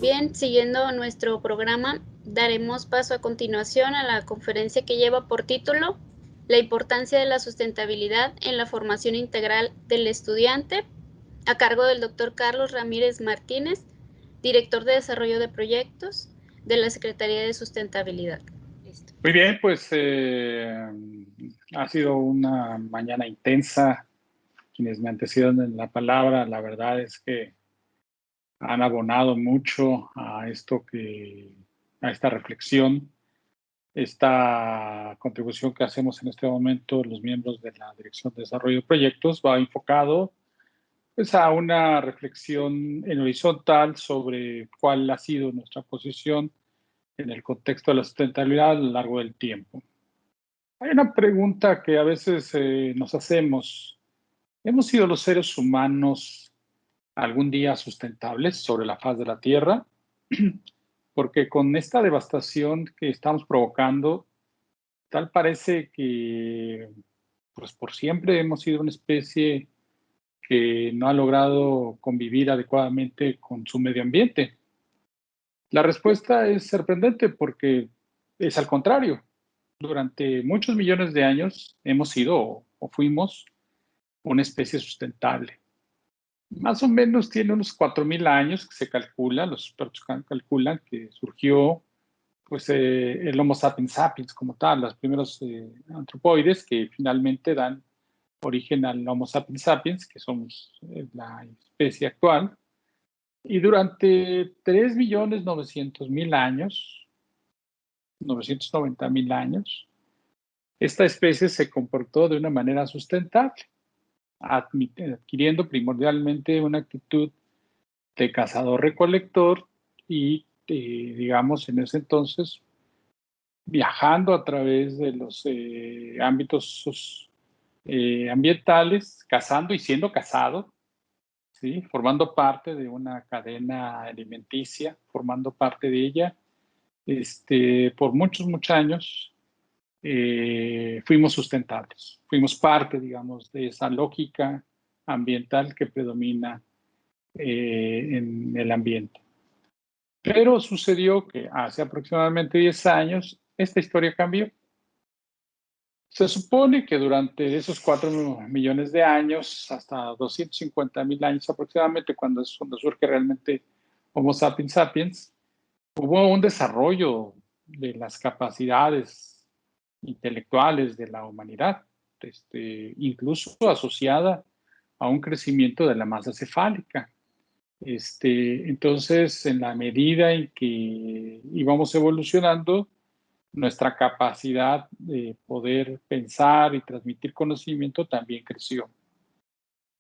Bien, siguiendo nuestro programa, daremos paso a continuación a la conferencia que lleva por título La importancia de la sustentabilidad en la formación integral del estudiante, a cargo del Dr. Carlos Ramírez Martínez, director de Desarrollo de Proyectos de la Secretaría de Sustentabilidad. Listo. Muy bien, pues ha sido una mañana intensa. Quienes me antecedieron en la palabra, la verdad es que han abonado mucho a esta reflexión, esta contribución que hacemos en este momento los miembros de la Dirección de Desarrollo de Proyectos va enfocado pues, a una reflexión en horizontal sobre cuál ha sido nuestra posición en el contexto de la sustentabilidad a lo largo del tiempo. Hay una pregunta que a veces nos hacemos. ¿Hemos sido los seres humanos algún día sustentables sobre la faz de la Tierra? Porque con esta devastación que estamos provocando, tal parece que pues por siempre hemos sido una especie que no ha logrado convivir adecuadamente con su medio ambiente. La respuesta es sorprendente porque es al contrario. Durante muchos millones de años hemos sido o fuimos una especie sustentable. Más o menos tiene unos 4,000 años que se calcula, los expertos calculan que surgió pues, el Homo sapiens sapiens como tal, los primeros antropoides que finalmente dan origen al Homo sapiens sapiens, que somos la especie actual. Y durante 3,900,000 años, 990,000 años, esta especie se comportó de una manera sustentable, adquiriendo primordialmente una actitud de cazador-recolector y, digamos, en ese entonces, viajando a través de los ámbitos ambientales, cazando y siendo cazado, ¿sí? Formando parte de una cadena alimenticia, formando parte de ella, por muchos, muchos años. Fuimos sustentables, fuimos parte, digamos, de esa lógica ambiental que predomina en el ambiente. Pero sucedió que hace aproximadamente 10 años esta historia cambió. Se supone que durante esos 4 millones de años, hasta 250,000 años aproximadamente, cuando surge realmente Homo sapiens sapiens, hubo un desarrollo de las capacidades intelectuales de la humanidad, incluso asociada a un crecimiento de la masa cefálica. Entonces, en la medida en que íbamos evolucionando, nuestra capacidad de poder pensar y transmitir conocimiento también creció.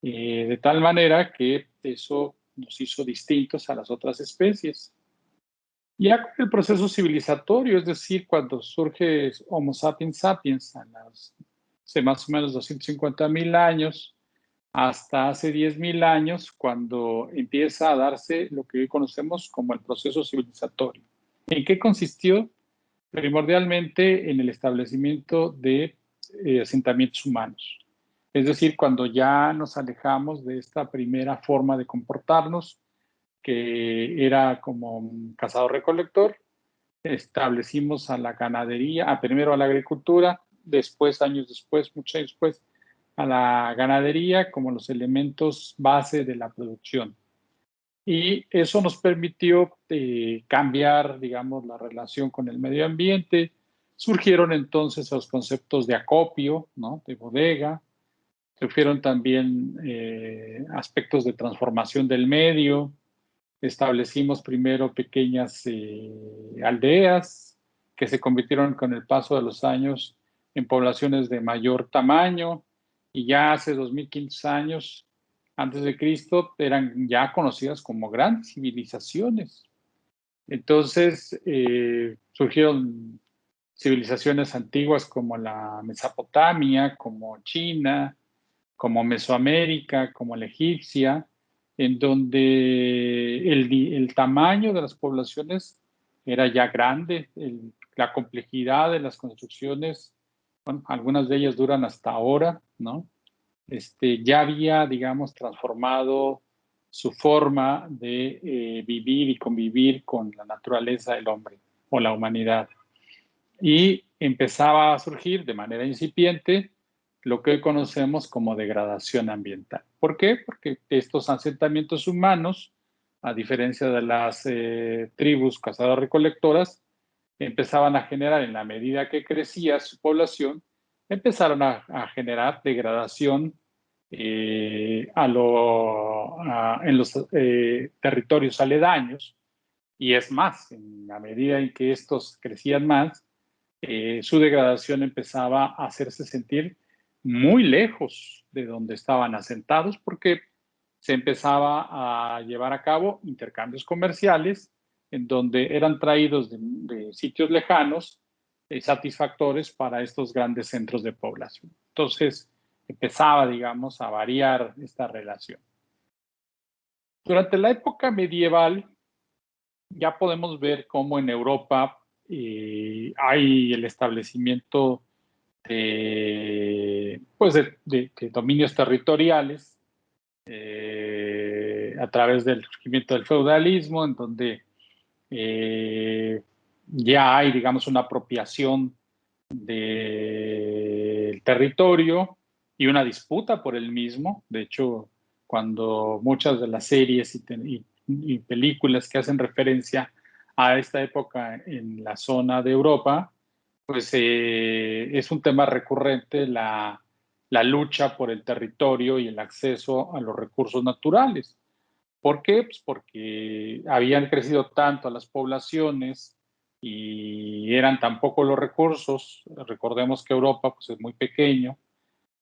De tal manera que eso nos hizo distintos a las otras especies. Ya con el proceso civilizatorio, es decir, cuando surge Homo sapiens sapiens hace más o menos 250,000 años, hasta hace 10,000 años, cuando empieza a darse lo que hoy conocemos como el proceso civilizatorio. ¿En qué consistió? Primordialmente en el establecimiento de asentamientos humanos. Es decir, cuando ya nos alejamos de esta primera forma de comportarnos, que era como un cazador-recolector, establecimos a la ganadería, primero a la agricultura, después, años después, muchos años después, a la ganadería como los elementos base de la producción. Y eso nos permitió cambiar, digamos, la relación con el medio ambiente. Surgieron entonces los conceptos de acopio, ¿no? De bodega. Surgieron también aspectos de transformación del medio. Establecimos primero pequeñas aldeas que se convirtieron con el paso de los años en poblaciones de mayor tamaño, y ya hace 2,500 años antes de Cristo eran ya conocidas como grandes civilizaciones. Entonces surgieron civilizaciones antiguas como la Mesopotamia, como China, como Mesoamérica, como la egipcia, en donde el tamaño de las poblaciones era ya grande, la complejidad de las construcciones, bueno, algunas de ellas duran hasta ahora, ¿no? Ya había, digamos, transformado su forma de vivir y convivir con la naturaleza del hombre o la humanidad. Y empezaba a surgir de manera incipiente lo que hoy conocemos como degradación ambiental. ¿Por qué? Porque estos asentamientos humanos, a diferencia de las tribus cazadoras-recolectoras, empezaban a generar, en la medida que crecía su población, empezaron a generar degradación en los territorios aledaños. Y es más, en la medida en que estos crecían más, su degradación empezaba a hacerse sentir muy lejos de donde estaban asentados, porque se empezaba a llevar a cabo intercambios comerciales en donde eran traídos de sitios lejanos satisfactores para estos grandes centros de población. Entonces empezaba, digamos, a variar esta relación. Durante la época medieval ya podemos ver cómo en Europa hay el establecimiento pues de dominios territoriales a través del surgimiento del feudalismo, en donde ya hay, digamos, una apropiación del territorio y una disputa por el mismo. De hecho, cuando muchas de las series y películas que hacen referencia a esta época en la zona de Europa, pues es un tema recurrente la lucha por el territorio y el acceso a los recursos naturales. ¿Por qué? Pues porque habían crecido tanto las poblaciones y eran tan pocos los recursos. Recordemos que Europa pues, es muy pequeño,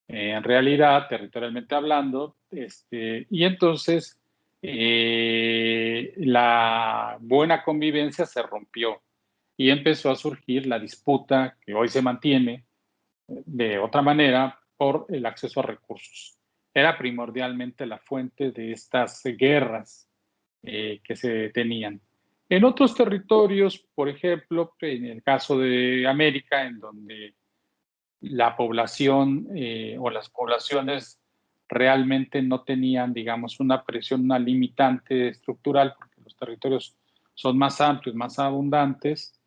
en realidad, territorialmente hablando, y entonces la buena convivencia se rompió y empezó a surgir la disputa que hoy se mantiene de otra manera por el acceso a recursos. Era primordialmente la fuente de estas guerras que se tenían. En otros territorios, por ejemplo, en el caso de América, en donde la población o las poblaciones realmente no tenían, digamos, una presión, una limitante estructural, porque los territorios son más amplios, más abundantes,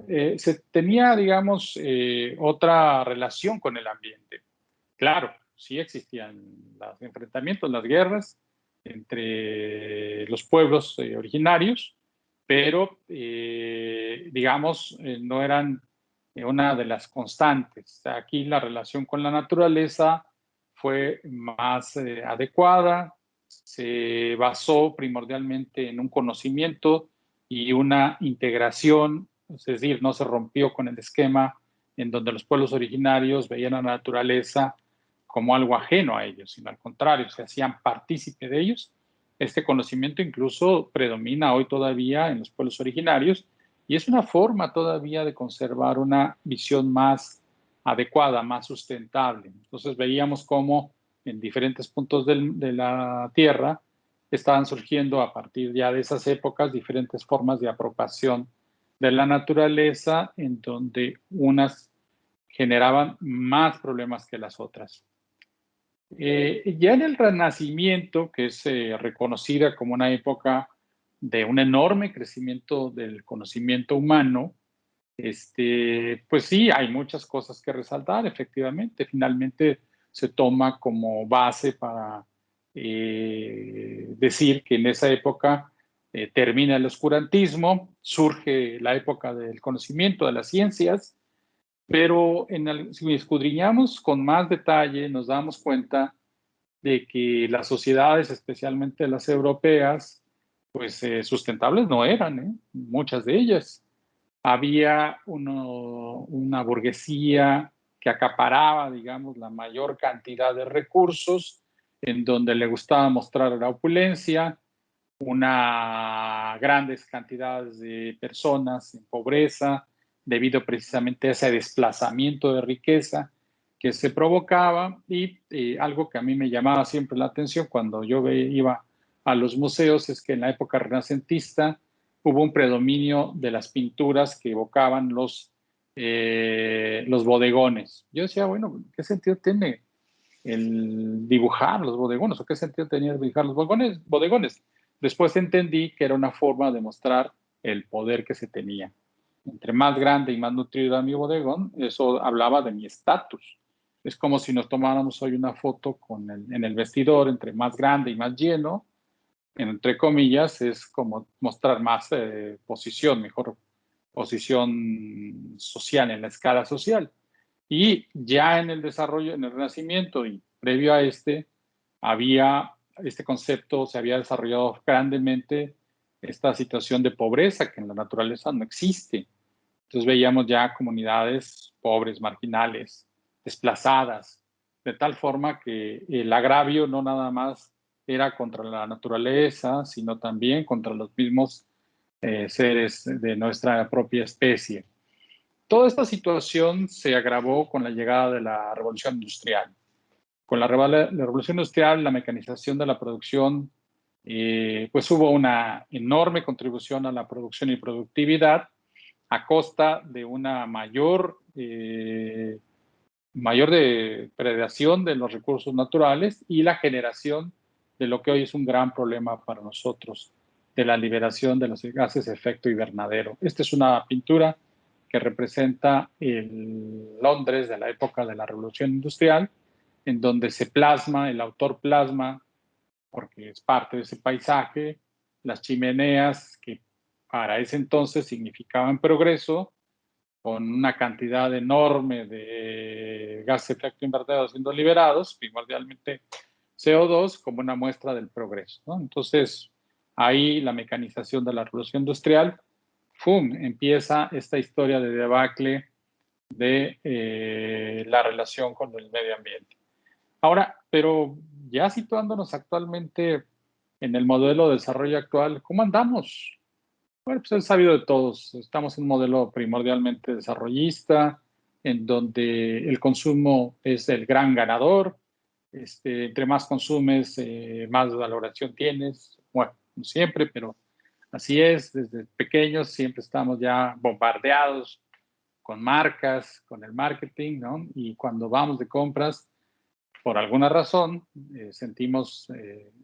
se tenía, digamos, otra relación con el ambiente. Claro, sí existían los enfrentamientos, las guerras entre los pueblos originarios, pero, digamos, no eran una de las constantes. Aquí la relación con la naturaleza fue más adecuada, se basó primordialmente en un conocimiento y una integración, es decir, no se rompió con el esquema en donde los pueblos originarios veían a la naturaleza como algo ajeno a ellos, sino al contrario, se hacían partícipe de ellos. Este conocimiento incluso predomina hoy todavía en los pueblos originarios y es una forma todavía de conservar una visión más adecuada, más sustentable. Entonces veíamos cómo en diferentes puntos de la Tierra estaban surgiendo a partir ya de esas épocas diferentes formas de apropiación de la naturaleza en donde unas generaban más problemas que las otras. Ya en el Renacimiento, que es reconocida como una época de un enorme crecimiento del conocimiento humano, pues sí, hay muchas cosas que resaltar, efectivamente. Finalmente se toma como base para decir que en esa época termina el oscurantismo, surge la época del conocimiento de las ciencias, pero si escudriñamos con más detalle nos damos cuenta de que las sociedades, especialmente las europeas, pues sustentables no eran, muchas de ellas. Había una burguesía que acaparaba, digamos, la mayor cantidad de recursos, en donde le gustaba mostrar la opulencia, grandes cantidades de personas en pobreza, debido precisamente a ese desplazamiento de riqueza que se provocaba y algo que a mí me llamaba siempre la atención cuando yo iba a los museos es que en la época renacentista hubo un predominio de las pinturas que evocaban los bodegones. Yo decía, bueno, ¿qué sentido tiene el dibujar los bodegones, o qué sentido tenía dibujar los bodegones. Después entendí que era una forma de mostrar el poder que se tenía. Entre más grande y más nutrido era mi bodegón, eso hablaba de mi estatus. Es como si nos tomáramos hoy una foto en el vestidor, entre más grande y más lleno, entre comillas, es como mostrar más posición, mejor posición social, en la escala social. Y ya en el desarrollo, en el Renacimiento y previo a este concepto se había desarrollado grandemente esta situación de pobreza que en la naturaleza no existe. Entonces veíamos ya comunidades pobres, marginales, desplazadas, de tal forma que el agravio no nada más era contra la naturaleza, sino también contra los mismos seres de nuestra propia especie. Toda esta situación se agravó con la llegada de la Revolución Industrial. Con la Revolución Industrial, la mecanización de la producción, pues hubo una enorme contribución a la producción y productividad a costa de una mayor depredación de los recursos naturales y la generación de lo que hoy es un gran problema para nosotros, de la liberación de los gases de efecto invernadero. Esta es una pintura que representa el Londres de la época de la Revolución Industrial, en donde el autor plasma, porque es parte de ese paisaje, las chimeneas que para ese entonces significaban progreso, con una cantidad enorme de gases de efecto invernadero siendo liberados, primordialmente CO2, como una muestra del progreso, ¿no? Entonces, ahí la mecanización de la revolución industrial, ¡fum!, empieza esta historia de debacle de la relación con el medio ambiente. Ahora, pero ya situándonos actualmente en el modelo de desarrollo actual, ¿cómo andamos? Bueno, pues es sabido de todos. Estamos en un modelo primordialmente desarrollista, en donde el consumo es el gran ganador. Entre más consumes, más valoración tienes. Bueno, no siempre, pero así es. Desde pequeños siempre estamos ya bombardeados con marcas, con el marketing, ¿no? Y cuando vamos de compras, por alguna razón, sentimos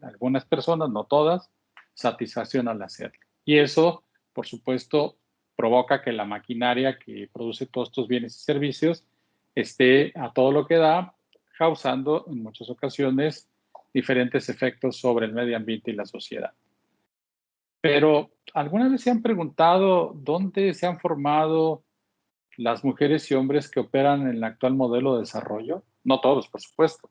algunas personas, no todas, satisfacción al hacerlo. Y eso, por supuesto, provoca que la maquinaria que produce todos estos bienes y servicios esté a todo lo que da, causando en muchas ocasiones diferentes efectos sobre el medio ambiente y la sociedad. Pero, ¿alguna vez se han preguntado dónde se han formado las mujeres y hombres que operan en el actual modelo de desarrollo? No todos, por supuesto,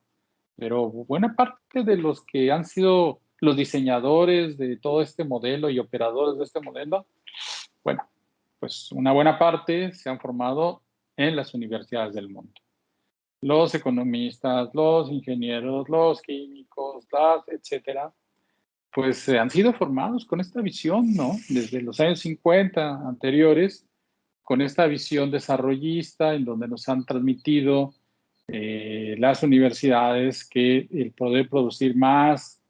pero buena parte de los que han sido los diseñadores de todo este modelo y operadores de este modelo, bueno, pues una buena parte se han formado en las universidades del mundo. Los economistas, los ingenieros, los químicos, etcétera, pues han sido formados con esta visión, ¿no? Desde los años 50 anteriores, con esta visión desarrollista en donde nos han transmitido las universidades que el poder producir más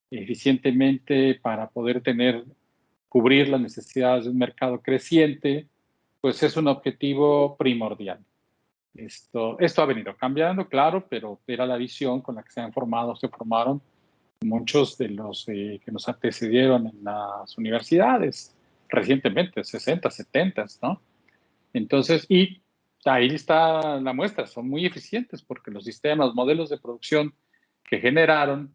eficientemente para poder cubrir las necesidades de un mercado creciente, pues es un objetivo primordial. Esto ha venido cambiando, claro, pero era la visión con la que se formaron muchos de los que nos antecedieron en las universidades recientemente, 60, 70, ¿no? Entonces, y ahí está la muestra, son muy eficientes porque los sistemas, modelos de producción que generaron,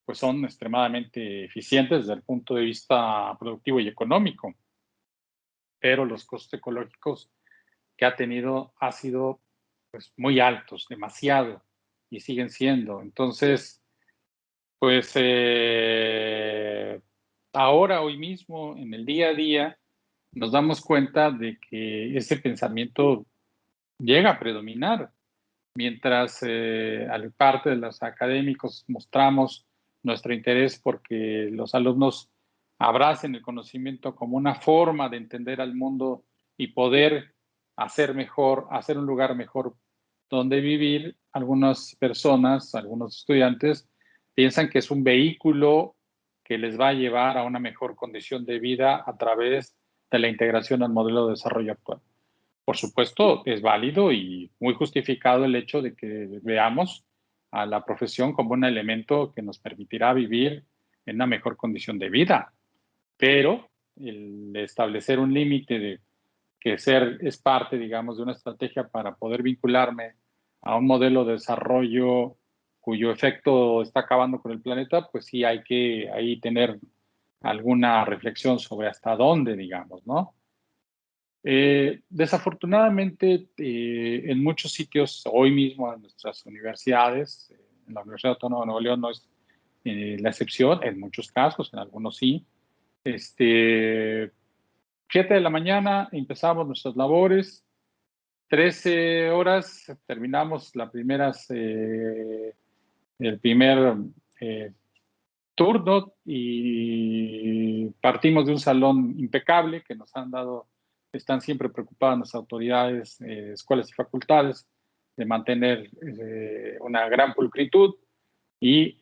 pues son extremadamente eficientes desde el punto de vista productivo y económico, pero los costos ecológicos que ha tenido ha sido pues muy altos, demasiado, y siguen siendo. Entonces, pues ahora, hoy mismo, en el día a día, nos damos cuenta de que ese pensamiento llega a predominar, mientras al parte de los académicos mostramos nuestro interés porque los alumnos abracen el conocimiento como una forma de entender al mundo y poder hacer un lugar mejor donde vivir. Algunas personas, algunos estudiantes piensan que es un vehículo que les va a llevar a una mejor condición de vida a través de la integración al modelo de desarrollo actual. Por supuesto, es válido y muy justificado el hecho de que veamos a la profesión como un elemento que nos permitirá vivir en una mejor condición de vida. Pero el establecer un límite de que ser es parte, digamos, de una estrategia para poder vincularme a un modelo de desarrollo cuyo efecto está acabando con el planeta, pues sí hay que ahí tener alguna reflexión sobre hasta dónde, digamos, ¿no? Desafortunadamente, en muchos sitios, hoy mismo en nuestras universidades, en la Universidad Autónoma de Nuevo León no es la excepción, en muchos casos, en algunos sí. 7 de la mañana empezamos nuestras labores, 13 horas terminamos el primer turno y partimos de un salón impecable que nos han dado, están siempre preocupadas las autoridades, escuelas y facultades, de mantener una gran pulcritud y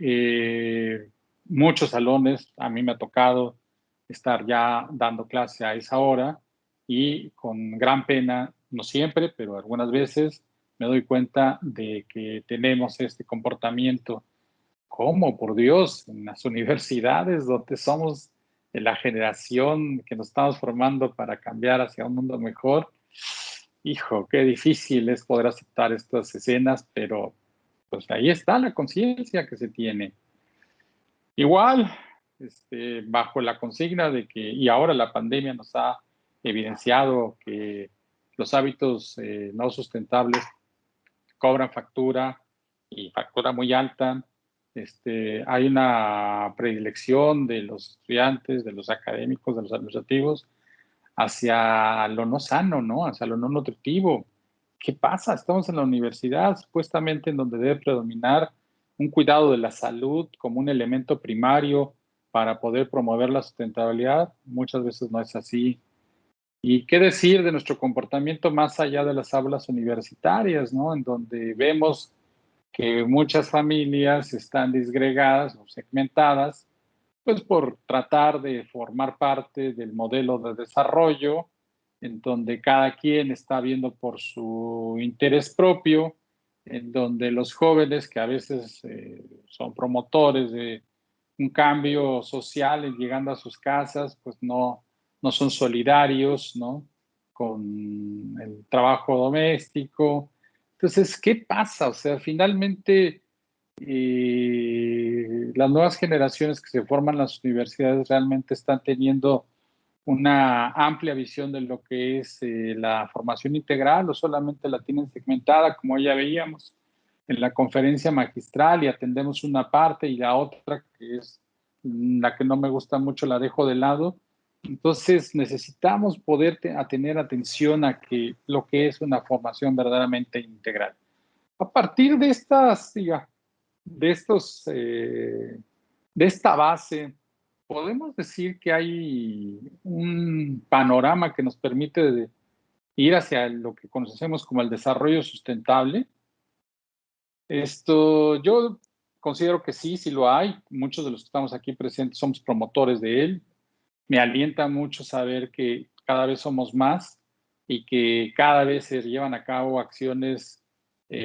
muchos salones. A mí me ha tocado estar ya dando clase a esa hora y con gran pena, no siempre, pero algunas veces me doy cuenta de que tenemos este comportamiento. ¿Cómo? Por Dios, en las universidades donde somos de la generación que nos estamos formando para cambiar hacia un mundo mejor. Hijo, qué difícil es poder aceptar estas escenas, pero pues ahí está la conciencia que se tiene. Igual, bajo la consigna de que, y ahora la pandemia nos ha evidenciado que los hábitos no sustentables cobran factura y factura muy alta. Hay una predilección de los estudiantes, de los académicos, de los administrativos, hacia lo no sano, ¿no? Hacia lo no nutritivo. ¿Qué pasa? Estamos en la universidad, supuestamente en donde debe predominar un cuidado de la salud como un elemento primario para poder promover la sustentabilidad. Muchas veces no es así. ¿Y qué decir de nuestro comportamiento más allá de las aulas universitarias, ¿no? En donde vemos que muchas familias están disgregadas o segmentadas, pues por tratar de formar parte del modelo de desarrollo, en donde cada quien está viendo por su interés propio, en donde los jóvenes que a veces son promotores de un cambio social llegando a sus casas, pues no son solidarios, ¿no? Con el trabajo doméstico. Entonces, ¿qué pasa? O sea, finalmente las nuevas generaciones que se forman en las universidades realmente están teniendo una amplia visión de lo que es la formación integral, o solamente la tienen segmentada, como ya veíamos en la conferencia magistral, y atendemos una parte y la otra, que es la que no me gusta mucho, la dejo de lado. Entonces necesitamos poder tener atención a que lo que es una formación verdaderamente integral. A partir de estas, de estos, de esta base, podemos decir que hay un panorama que nos permite ir hacia lo que conocemos como el desarrollo sustentable. Yo considero que sí, sí lo hay. Muchos de los que estamos aquí presentes somos promotores de él. Me alienta mucho saber que cada vez somos más y que cada vez se llevan a cabo acciones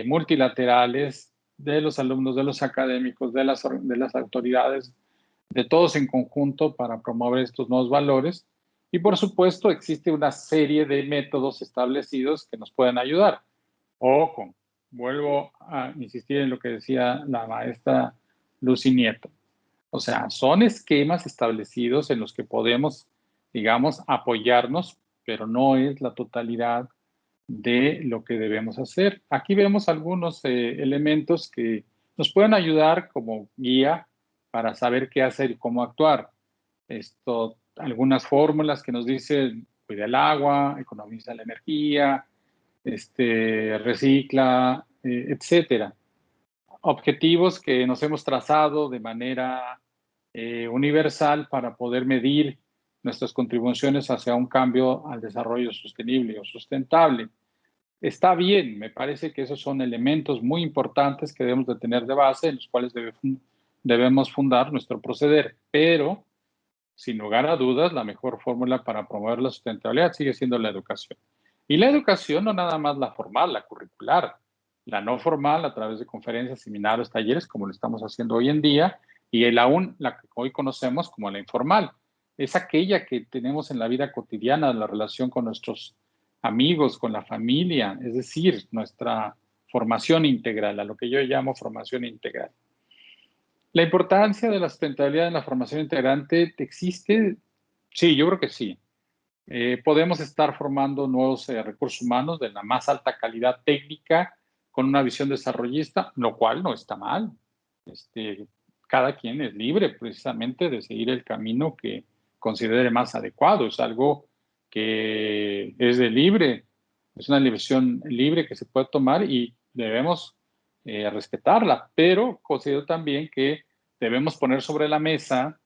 multilaterales de los alumnos, de los académicos, de las autoridades, de todos en conjunto para promover estos nuevos valores. Y por supuesto existe una serie de métodos establecidos que nos pueden ayudar. Ojo, vuelvo a insistir en lo que decía la maestra Lucy Nieto. O sea, son esquemas establecidos en los que podemos, digamos, apoyarnos, pero no es la totalidad de lo que debemos hacer. Aquí vemos algunos elementos que nos pueden ayudar como guía para saber qué hacer y cómo actuar. Algunas fórmulas que nos dicen, cuida el agua, economiza la energía, recicla, etcétera. Objetivos que nos hemos trazado de manera universal para poder medir nuestras contribuciones hacia un cambio al desarrollo sostenible o sustentable. Está bien, me parece que esos son elementos muy importantes que debemos de tener de base, en los cuales debemos fundar nuestro proceder, pero sin lugar a dudas, la mejor fórmula para promover la sustentabilidad sigue siendo la educación. Y la educación no nada más la formal, la curricular. la no formal a través de conferencias, seminarios, talleres, como lo estamos haciendo hoy en día, y la que hoy conocemos como la informal. Es aquella que tenemos en la vida cotidiana, la relación con nuestros amigos, con la familia, es decir, nuestra formación integral, a lo que yo llamo formación integral. ¿La importancia de la sustentabilidad en la formación integrante existe? Sí, yo creo que sí. Podemos estar formando nuevos recursos humanos de la más alta calidad técnica con una visión desarrollista, lo cual no está mal. Cada quien es libre precisamente de seguir el camino que considere más adecuado. Es algo que es es una elección libre que se puede tomar y debemos respetarla, pero considero también que debemos poner sobre la mesa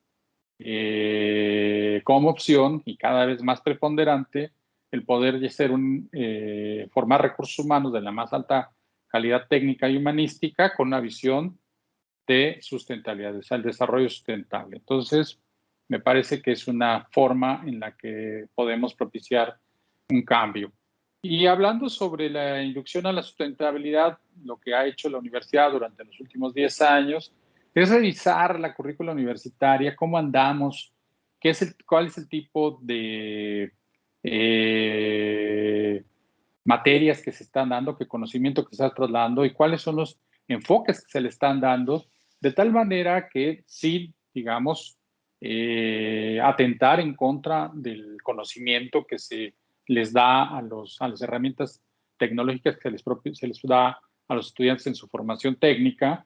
como opción y cada vez más preponderante el poder formar recursos humanos de la más alta calidad técnica y humanística con una visión de sustentabilidad, o sea, el desarrollo sustentable. Entonces, me parece que es una forma en la que podemos propiciar un cambio. Y hablando sobre la inducción a la sustentabilidad, lo que ha hecho la universidad durante los últimos 10 años es revisar la currícula universitaria, cómo andamos, cuál es el tipo de materias que se están dando, qué conocimiento que se está trasladando y cuáles son los enfoques que se le están dando, de tal manera que sí, digamos, atentar en contra del conocimiento que se les da a las herramientas tecnológicas que se les da a los estudiantes en su formación técnica,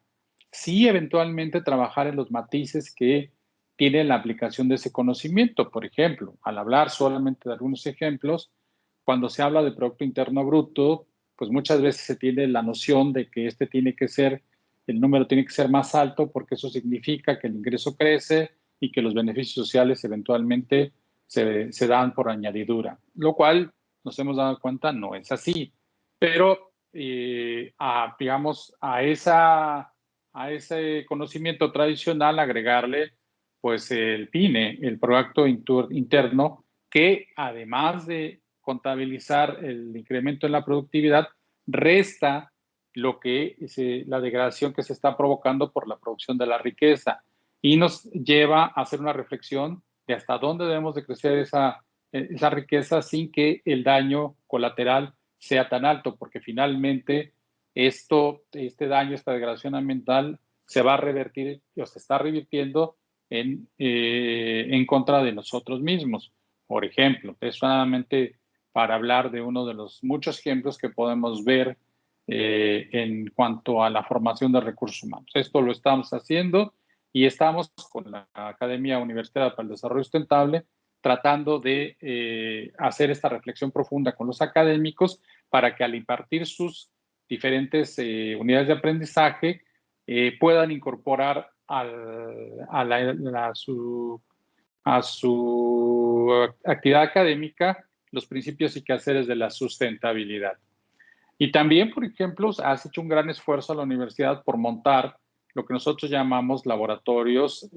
sí eventualmente trabajar en los matices que tiene la aplicación de ese conocimiento. Por ejemplo, al hablar solamente de algunos ejemplos, cuando se habla de Producto Interno Bruto, pues muchas veces se tiene la noción de que el número tiene que ser más alto porque eso significa que el ingreso crece y que los beneficios sociales eventualmente se dan por añadidura, lo cual nos hemos dado cuenta no es así. Pero, digamos, a ese conocimiento tradicional agregarle pues el PINE, el Producto Interno, que además de contabilizar el incremento en la productividad, resta la degradación que se está provocando por la producción de la riqueza y nos lleva a hacer una reflexión de hasta dónde debemos de crecer esa riqueza sin que el daño colateral sea tan alto, porque finalmente este daño, esta degradación ambiental se va a revertir o se está revirtiendo en contra de nosotros mismos. Por ejemplo, es solamente para hablar de uno de los muchos ejemplos que podemos ver en cuanto a la formación de recursos humanos. Esto lo estamos haciendo y estamos con la Academia Universitaria para el Desarrollo Sustentable tratando de hacer esta reflexión profunda con los académicos para que al impartir sus diferentes unidades de aprendizaje puedan incorporar a su actividad académica los principios y quehaceres de la sustentabilidad. Y también, por ejemplo, has hecho un gran esfuerzo a la universidad por montar lo que nosotros llamamos laboratorios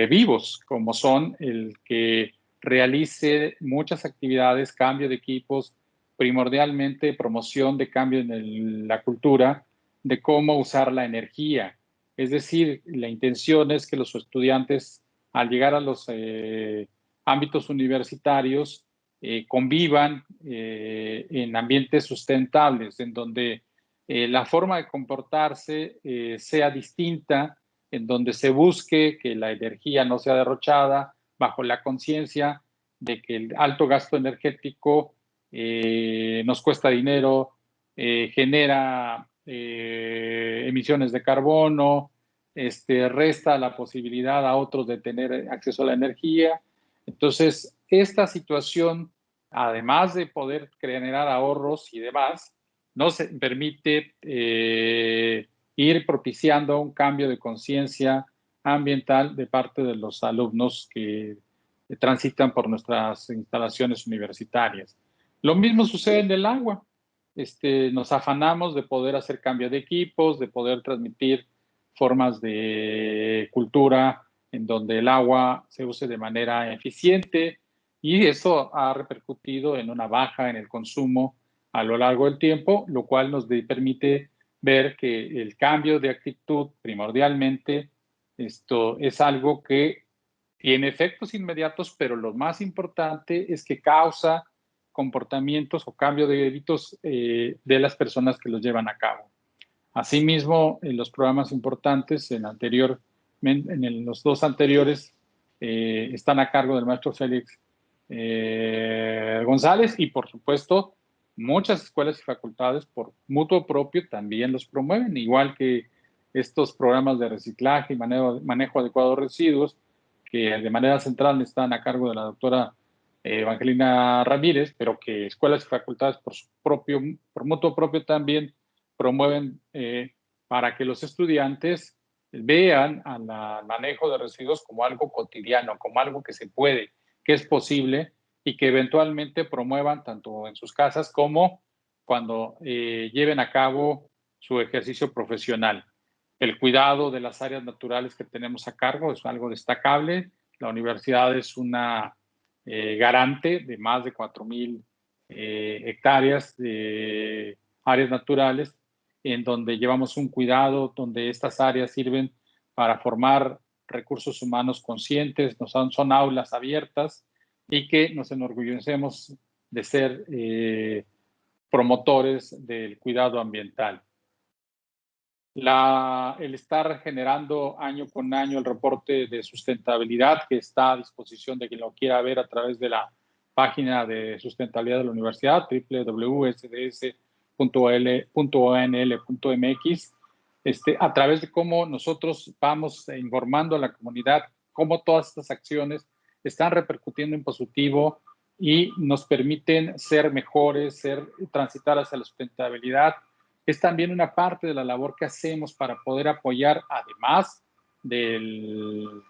vivos, como son el que realice muchas actividades, cambio de equipos, primordialmente promoción de cambio en la cultura, de cómo usar la energía. Es decir, la intención es que los estudiantes, al llegar a los ámbitos universitarios, convivan en ambientes sustentables, en donde la forma de comportarse sea distinta, en donde se busque que la energía no sea derrochada, bajo la conciencia de que el alto gasto energético nos cuesta dinero, genera emisiones de carbono, resta la posibilidad a otros de tener acceso a la energía. Entonces, esta situación, además de poder generar ahorros y demás, nos permite ir propiciando un cambio de conciencia ambiental de parte de los alumnos que transitan por nuestras instalaciones universitarias. Lo mismo sucede en el agua. Nos afanamos de poder hacer cambio de equipos, de poder transmitir formas de cultura en donde el agua se use de manera eficiente y eso ha repercutido en una baja en el consumo a lo largo del tiempo, lo cual nos permite ver que el cambio de actitud primordialmente esto es algo que tiene efectos inmediatos, pero lo más importante es que causa comportamientos o cambio de hábitos de las personas que los llevan a cabo. Asimismo, en los programas importantes, los dos anteriores, están a cargo del maestro Félix González y, por supuesto, muchas escuelas y facultades por mutuo propio también los promueven, igual que estos programas de reciclaje y manejo adecuado de residuos, que de manera central están a cargo de la doctora Evangelina Ramírez, pero que escuelas y facultades por mutuo propio también promueven para que los estudiantes vean al manejo de residuos como algo cotidiano, como algo que se puede, que es posible y que eventualmente promuevan tanto en sus casas como cuando lleven a cabo su ejercicio profesional. El cuidado de las áreas naturales que tenemos a cargo es algo destacable. La universidad es una garante de más de 4,000 hectáreas de áreas naturales en donde llevamos un cuidado, donde estas áreas sirven para formar recursos humanos conscientes, son aulas abiertas y que nos enorgullecemos de ser promotores del cuidado ambiental. El estar generando año con año el reporte de sustentabilidad que está a disposición de quien lo quiera ver a través de la página de sustentabilidad de la universidad, www.sds.onl.mx, a través de cómo nosotros vamos informando a la comunidad cómo todas estas acciones están repercutiendo en positivo y nos permiten ser mejores, transitar hacia la sustentabilidad. Es también una parte de la labor que hacemos para poder apoyar, además del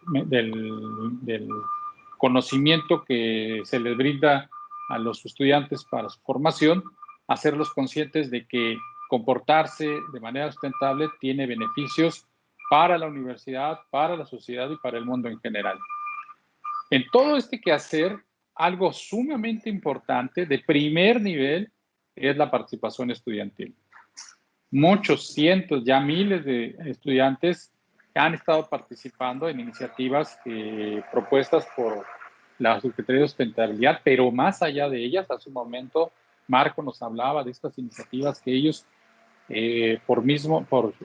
conocimiento que se les brinda a los estudiantes para su formación, hacerlos conscientes de que comportarse de manera sustentable tiene beneficios para la universidad, para la sociedad y para el mundo en general. En todo este quehacer, algo sumamente importante de primer nivel es la participación estudiantil. Muchos, cientos, ya miles de estudiantes han estado participando en iniciativas propuestas por la Secretaría de Sustentabilidad, pero más allá de ellas, hace un momento Marco nos hablaba de estas iniciativas que ellos por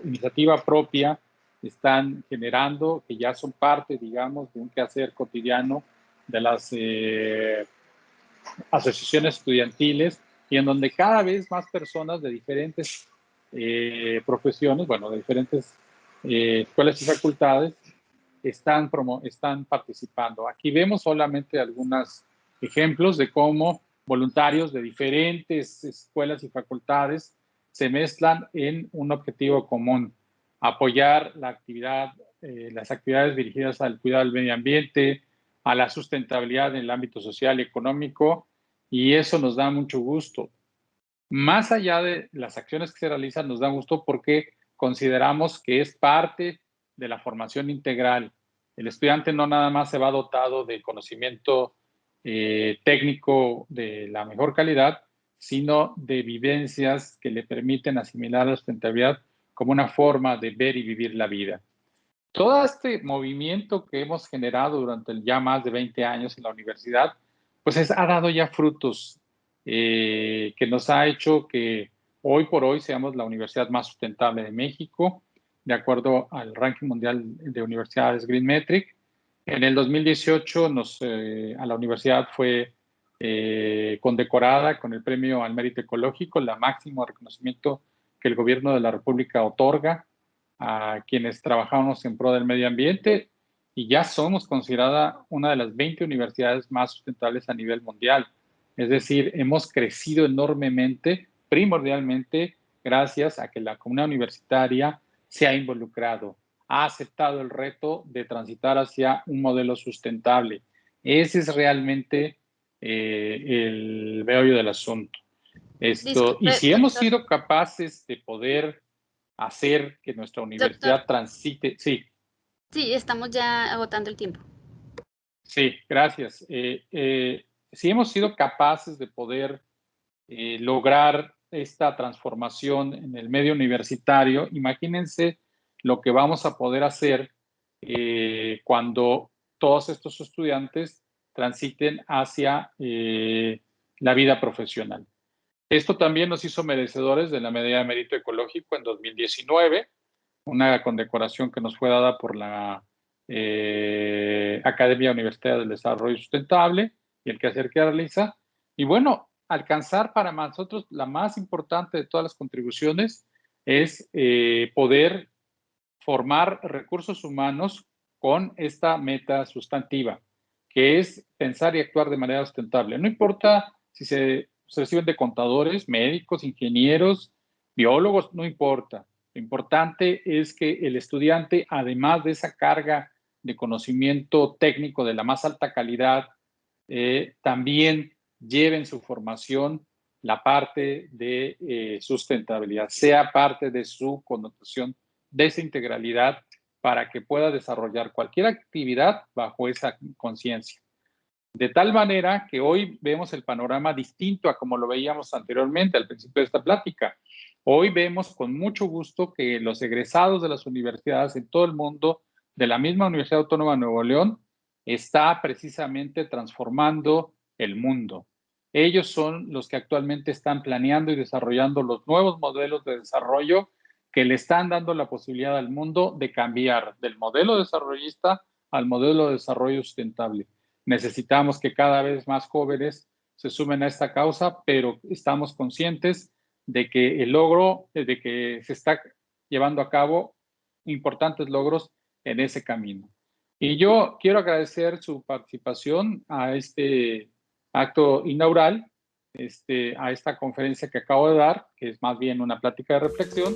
iniciativa propia están generando, que ya son parte, digamos, de un quehacer cotidiano de las asociaciones estudiantiles y en donde cada vez más personas de diferentes profesiones, bueno, de diferentes escuelas y facultades están participando. Aquí vemos solamente algunos ejemplos de cómo voluntarios de diferentes escuelas y facultades se mezclan en un objetivo común: apoyar las actividades dirigidas al cuidado del medio ambiente, a la sustentabilidad en el ámbito social y económico, y eso nos da mucho gusto. Más allá de las acciones que se realizan, nos da gusto porque consideramos que es parte de la formación integral. El estudiante no nada más se va dotado de conocimiento técnico de la mejor calidad, sino de vivencias que le permiten asimilar la sustentabilidad como una forma de ver y vivir la vida. Todo este movimiento que hemos generado durante ya más de 20 años en la universidad, pues ha dado ya frutos que nos ha hecho que hoy por hoy seamos la universidad más sustentable de México, de acuerdo al ranking mundial de universidades Green Metric. En el 2018 a la universidad fue condecorada con el Premio al Mérito Ecológico, el máximo reconocimiento que el gobierno de la República otorga a quienes trabajamos en pro del medio ambiente, y ya somos considerada una de las 20 universidades más sustentables a nivel mundial. Es decir, hemos crecido enormemente, primordialmente gracias a que la comunidad universitaria se ha involucrado, ha aceptado el reto de transitar hacia un modelo sustentable. Ese es realmente el meollo del asunto. Y si hemos sido capaces de poder hacer que nuestra universidad transite. Sí. Sí, estamos ya agotando el tiempo. Sí, gracias. Si hemos sido capaces de poder lograr esta transformación en el medio universitario, imagínense lo que vamos a poder hacer cuando todos estos estudiantes transiten hacia la vida profesional. Esto también nos hizo merecedores de la Medalla de Mérito Ecológico en 2019, una condecoración que nos fue dada por la Academia Universitaria del Desarrollo Sustentable y el quehacer que realiza. Y bueno, alcanzar para nosotros la más importante de todas las contribuciones es poder formar recursos humanos con esta meta sustantiva, que es pensar y actuar de manera sustentable. No importa si se reciben de contadores, médicos, ingenieros, biólogos, no importa. Lo importante es que el estudiante, además de esa carga de conocimiento técnico de la más alta calidad, también lleve en su formación la parte de sustentabilidad, sea parte de su connotación de esa integralidad para que pueda desarrollar cualquier actividad bajo esa conciencia. De tal manera que hoy vemos el panorama distinto a como lo veíamos anteriormente al principio de esta plática. Hoy vemos con mucho gusto que los egresados de las universidades en todo el mundo, de la misma Universidad Autónoma de Nuevo León, está precisamente transformando el mundo. Ellos son los que actualmente están planeando y desarrollando los nuevos modelos de desarrollo que le están dando la posibilidad al mundo de cambiar del modelo desarrollista al modelo de desarrollo sustentable. Necesitamos que cada vez más jóvenes se sumen a esta causa, pero estamos conscientes de que el logro, de que se está llevando a cabo importantes logros en ese camino. Y yo quiero agradecer su participación a este acto inaugural, a esta conferencia que acabo de dar, que es más bien una plática de reflexión.